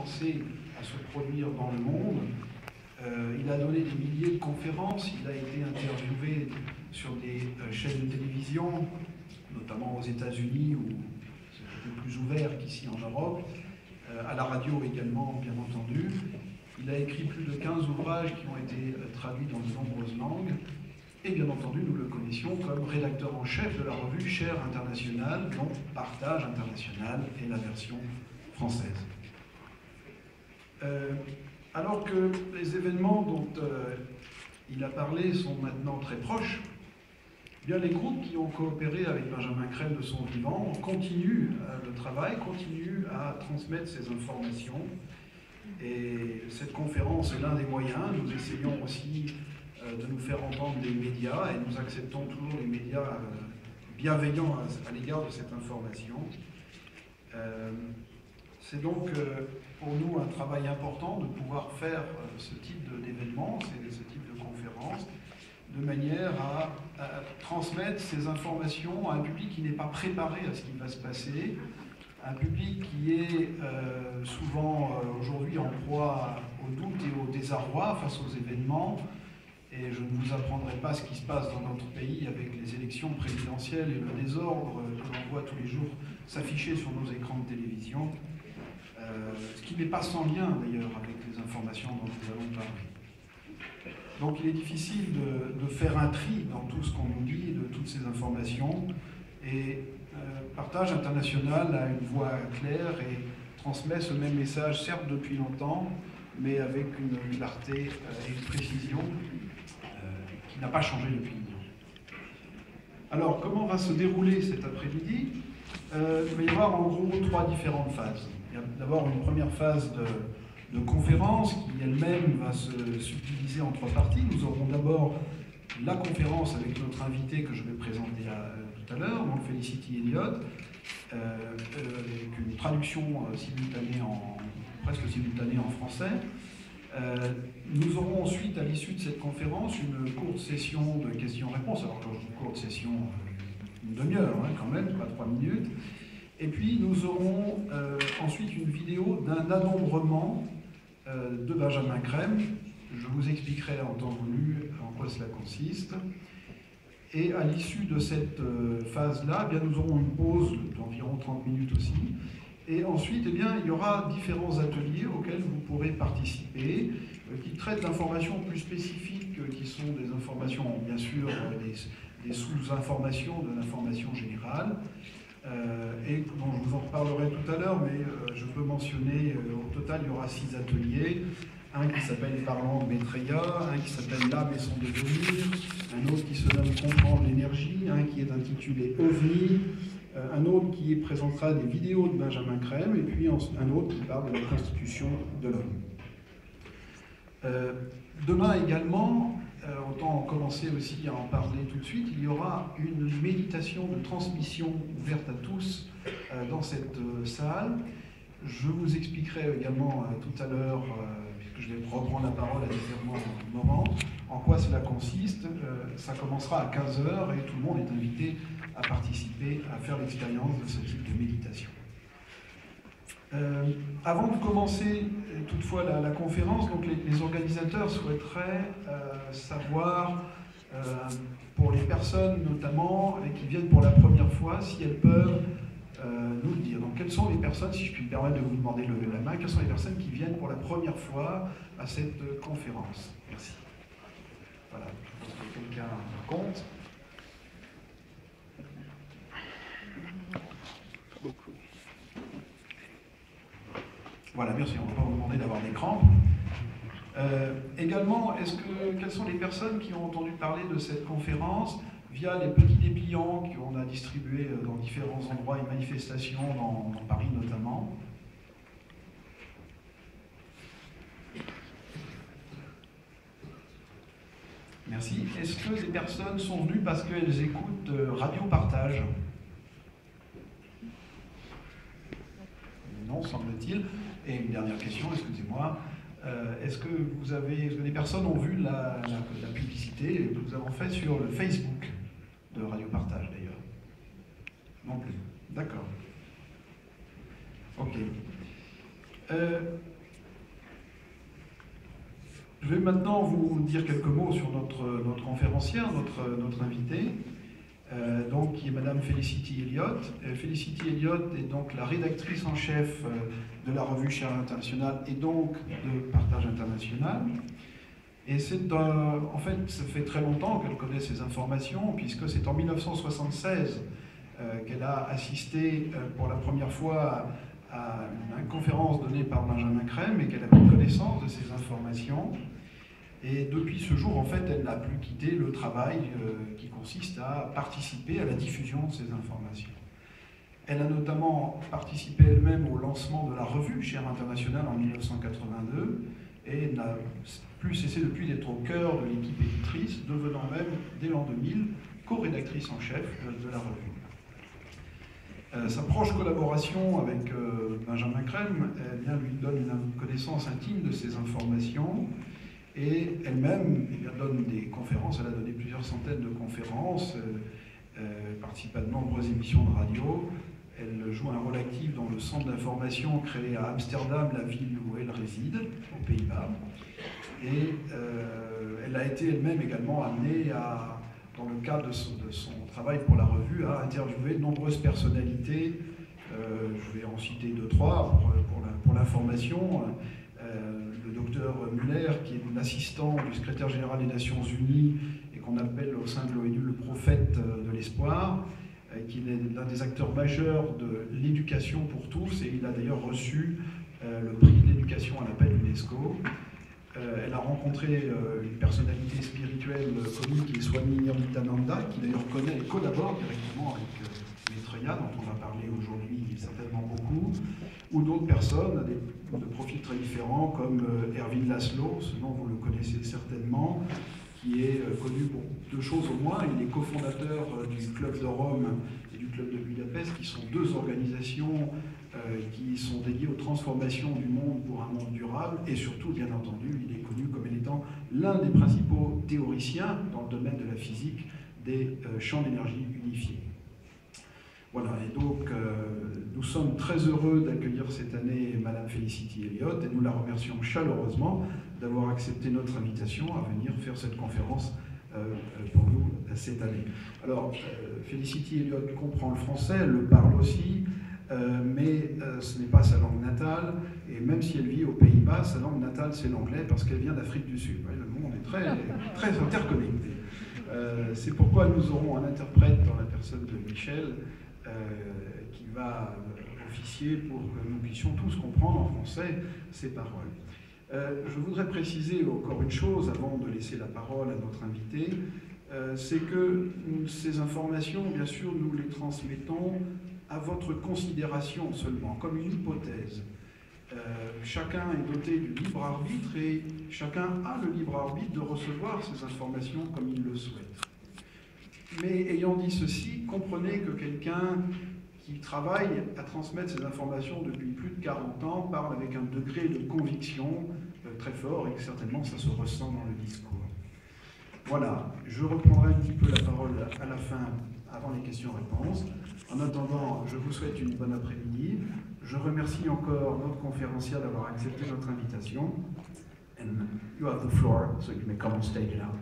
commencé à se produire dans le monde. Il a donné des milliers de conférences, il a été interviewé sur des chaînes de télévision, notamment aux États-Unis, où c'est un peu plus ouvert qu'ici en Europe, à la radio également, bien entendu. Il a écrit plus de 15 ouvrages qui ont été traduits dans de nombreuses langues. Et bien entendu, nous le connaissions comme rédacteur en chef de la revue Cher International, dont Partage International est la version française. Alors que les événements dont il a parlé sont maintenant très proches, eh bien les groupes qui ont coopéré avec Benjamin Crème de son vivant continuent le travail, continuent à transmettre ces informations. Et cette conférence est l'un des moyens. Nous essayons aussi de nous faire entendre des médias et nous acceptons toujours les médias bienveillants à l'égard de cette information. C'est donc pour nous un travail important de pouvoir faire ce type d'événement, ce type de conférence, de manière à transmettre ces informations à un public qui n'est pas préparé à ce qui va se passer, un public qui est souvent aujourd'hui en proie au doute et au désarroi face aux événements. Et je ne vous apprendrai pas ce qui se passe dans notre pays avec les élections présidentielles et le désordre que l'on voit tous les jours s'afficher sur nos écrans de télévision, ce qui n'est pas sans lien d'ailleurs avec les informations dont nous allons parler. Donc il est difficile de faire un tri dans tout ce qu'on nous dit, de toutes ces informations. Et Partage International a une voix claire et transmet ce même message, certes depuis longtemps, mais avec une clarté et une précision qui n'a pas changé depuis. Alors, comment va se dérouler cet après-midi? Il va y avoir en gros 3 différentes phases. Il y a d'abord une première phase de conférence qui elle-même va se subdiviser en 3 parties. Nous aurons d'abord la conférence avec notre invité que je vais présenter tout à l'heure, donc Felicity Elliott, avec une traduction presque simultanée en français. Nous aurons ensuite, à l'issue de cette conférence, une courte session de questions-réponses. Alors, quand je dis courte session, une demi-heure quand même, pas 3 minutes. Et puis, nous aurons ensuite une vidéo d'un anombrement de Benjamin Crème. Je vous expliquerai en temps voulu en quoi cela consiste. Et à l'issue de cette phase-là, eh bien, nous aurons une pause d'environ 30 minutes aussi. Et ensuite, eh bien, il y aura différents ateliers auxquels vous pourrez participer, qui traitent d'informations plus spécifiques, qui sont des informations, bien sûr, des sous-informations de l'information générale, et dont je vous en reparlerai tout à l'heure, mais je peux mentionner, au total, il y aura 6 ateliers. Un qui s'appelle Parlant de Maitreya, un qui s'appelle L'âme et son devenir, un autre qui se nomme Comprendre l'énergie, un qui est intitulé OVNI, un autre qui présentera des vidéos de Benjamin Crème, et puis un autre qui parle de la constitution de l'homme. Demain également, autant commencer aussi à en parler tout de suite, il y aura une méditation de transmission ouverte à tous dans cette salle. Je vous expliquerai également tout à l'heure, puisque je vais reprendre la parole à différents moments, en quoi cela consiste. Ça commencera à 15 h et tout le monde est invité à participer, à faire l'expérience de ce type de méditation. Avant de commencer toutefois la conférence, donc les organisateurs souhaiteraient savoir, pour les personnes notamment qui viennent pour la première fois, si elles peuvent nous le dire. Donc quelles sont les personnes, si je puis me permettre de vous demander de lever la main, quelles sont les personnes qui viennent pour la première fois à cette conférence? Merci. Voilà, je pense que quelqu'un compte. Beaucoup. Voilà, merci, on ne va pas vous demander d'avoir des crampes. Également, quelles sont les personnes qui ont entendu parler de cette conférence via les petits dépliants qu'on a distribués dans différents endroits et manifestations, dans Paris notamment? Merci. Est-ce que les personnes sont venues parce qu'elles écoutent Radio Partage? Non, semble-t-il. Et une dernière question, excusez-moi. Est-ce que les personnes ont vu la publicité que nous avons faite sur le Facebook de Radio Partage d'ailleurs? Non plus. D'accord. Ok. Je vais maintenant vous dire quelques mots sur notre conférencière, notre invitée, donc, qui est Madame Felicity Elliott. Felicity Elliott est donc la rédactrice en chef de la revue Share International et donc de Partage International. Et en fait, ça fait très longtemps qu'elle connaît ces informations, puisque c'est en 1976 qu'elle a assisté pour la première fois à une conférence donnée par Benjamin Crème et qu'elle a pris connaissance de ces informations. Et depuis ce jour, en fait, elle n'a plus quitté le travail qui consiste à participer à la diffusion de ces informations. Elle a notamment participé elle-même au lancement de la revue Share International en 1982 et n'a plus cessé depuis d'être au cœur de l'équipe éditrice, devenant même, dès l'an 2000, co-rédactrice en chef de la revue. Sa proche collaboration avec Benjamin Crème lui donne une connaissance intime de ces informations et elle-même donne des conférences. Elle a donné plusieurs centaines de conférences, participe à de nombreuses émissions de radio. Elle joue un rôle actif dans le centre d'information créé à Amsterdam, la ville où elle réside, aux Pays-Bas. Et elle a été elle-même également amenée à, dans le cadre de son travail pour la revue, à interviewer de nombreuses personnalités. Je vais en citer deux, trois pour l'information. Le docteur Muller, qui est l'assistant du secrétaire général des Nations Unies et qu'on appelle au sein de l'ONU le prophète de l'espoir, qui est l'un des acteurs majeurs de l'éducation pour tous, et il a d'ailleurs reçu le prix de l'éducation à l'appel UNESCO. Elle a rencontré une personnalité spirituelle connue qui est Swami Nirmitananda, qui d'ailleurs connaît et collabore directement avec Maitreya, dont on va parler aujourd'hui certainement beaucoup, ou d'autres personnes de profils très différents, comme Erwin Laszlo, ce nom vous le connaissez certainement, qui est connu pour deux choses au moins. Il est cofondateur du Club de Rome et du Club de Budapest, qui sont deux organisations qui sont dédiées aux transformations du monde pour un monde durable, et surtout, bien entendu, il est connu comme étant l'un des principaux théoriciens dans le domaine de la physique des champs d'énergie unifiés. Voilà, et donc nous sommes très heureux d'accueillir cette année Madame Felicity Elliott, et nous la remercions chaleureusement d'avoir accepté notre invitation à venir faire cette conférence pour nous cette année. Alors, Felicity Elliott comprend le français, elle le parle aussi, mais ce n'est pas sa langue natale, et même si elle vit aux Pays-Bas, sa langue natale c'est l'anglais parce qu'elle vient d'Afrique du Sud. Le monde est très interconnecté. C'est pourquoi nous aurons un interprète dans la personne de Michel qui va officier pour que nous puissions tous comprendre en français ces paroles. Je voudrais préciser encore une chose avant de laisser la parole à notre invité, c'est que ces informations, bien sûr, nous les transmettons à votre considération seulement, comme une hypothèse. Chacun est doté du libre arbitre et chacun a le libre arbitre de recevoir ces informations comme il le souhaite. Mais ayant dit ceci, comprenez que quelqu'un qui travaille à transmettre ces informations depuis plus de 40 ans parle avec un degré de conviction très fort et que certainement ça se ressent dans le discours. Voilà, je reprendrai un petit peu la parole à la fin, avant les questions-réponses. En attendant, je vous souhaite une bonne après-midi. Je remercie encore notre conférencière d'avoir accepté notre invitation. And you have the floor, so you may come on stage now.